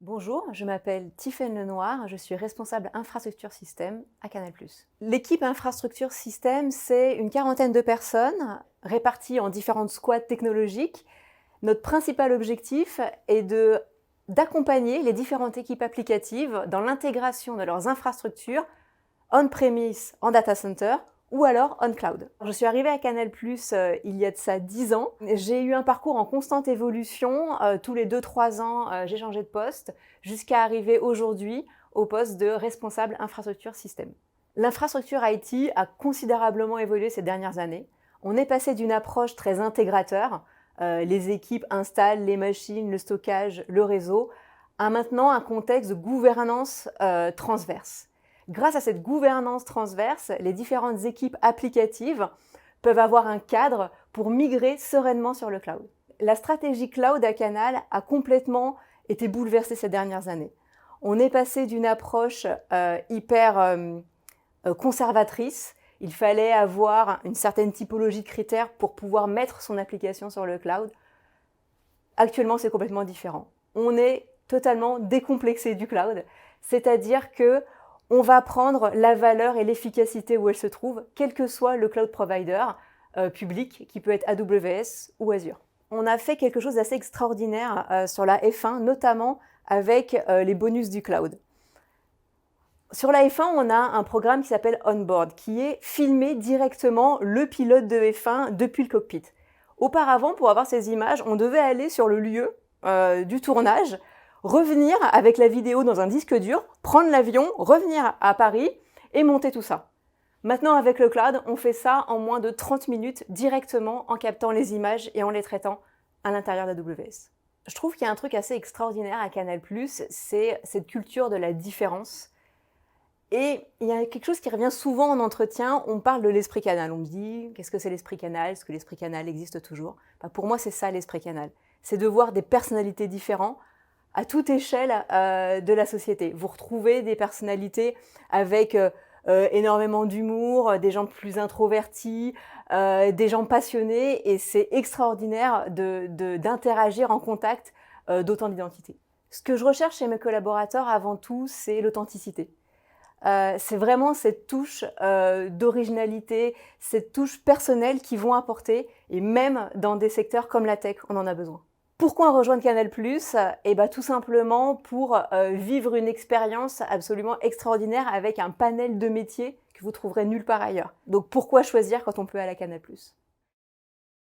Bonjour, je m'appelle Tiffaine Lenoir, je suis responsable infrastructure système à Canal+. L'équipe infrastructure système, c'est une quarantaine de personnes réparties en différentes squads technologiques. Notre principal objectif est d'accompagner les différentes équipes applicatives dans l'intégration de leurs infrastructures on-premise en data center ou alors on-cloud. Je suis arrivée à Canal+, il y a de ça 10 ans. J'ai eu un parcours en constante évolution. Tous les 2-3 ans, j'ai changé de poste jusqu'à arriver aujourd'hui au poste de responsable infrastructure système. L'infrastructure IT a considérablement évolué ces dernières années. On est passé d'une approche très intégrateur, les équipes installent les machines, le stockage, le réseau, à maintenant un contexte de gouvernance transverse. Grâce à cette gouvernance transverse, les différentes équipes applicatives peuvent avoir un cadre pour migrer sereinement sur le cloud. La stratégie cloud à Canal a complètement été bouleversée ces dernières années. On est passé d'une approche hyper conservatrice. Il fallait avoir une certaine typologie de critères pour pouvoir mettre son application sur le cloud. Actuellement, c'est complètement différent. On est totalement décomplexé du cloud, c'est-à-dire que on va prendre la valeur et l'efficacité où elle se trouve, quel que soit le cloud provider public, qui peut être AWS ou Azure. On a fait quelque chose d'assez extraordinaire sur la F1, notamment avec les bonus du cloud. Sur la F1, on a un programme qui s'appelle Onboard, qui est filmé directement le pilote de F1 depuis le cockpit. Auparavant, pour avoir ces images, on devait aller sur le lieu du tournage, revenir avec la vidéo dans un disque dur, prendre l'avion, revenir à Paris et monter tout ça. Maintenant, avec le cloud, on fait ça en moins de 30 minutes directement en captant les images et en les traitant à l'intérieur d'AWS. Je trouve qu'il y a un truc assez extraordinaire à Canal+, c'est cette culture de la différence. Et il y a quelque chose qui revient souvent en entretien, on parle de l'esprit Canal. On me dit, qu'est-ce que c'est l'esprit Canal? Est-ce que l'esprit Canal existe toujours? Pour moi, c'est ça l'esprit Canal. C'est de voir des personnalités différentes à toute échelle de la société. Vous retrouvez des personnalités avec énormément d'humour, des gens plus introvertis, des gens passionnés, et c'est extraordinaire d'interagir en contact d'autant d'identités. Ce que je recherche chez mes collaborateurs avant tout, c'est l'authenticité. C'est vraiment cette touche d'originalité, cette touche personnelle qu'ils vont apporter, et même dans des secteurs comme la tech, on en a besoin. Pourquoi rejoindre Canal+? Tout simplement pour vivre une expérience absolument extraordinaire avec un panel de métiers que vous trouverez nulle part ailleurs. Donc pourquoi choisir quand on peut aller à Canal+?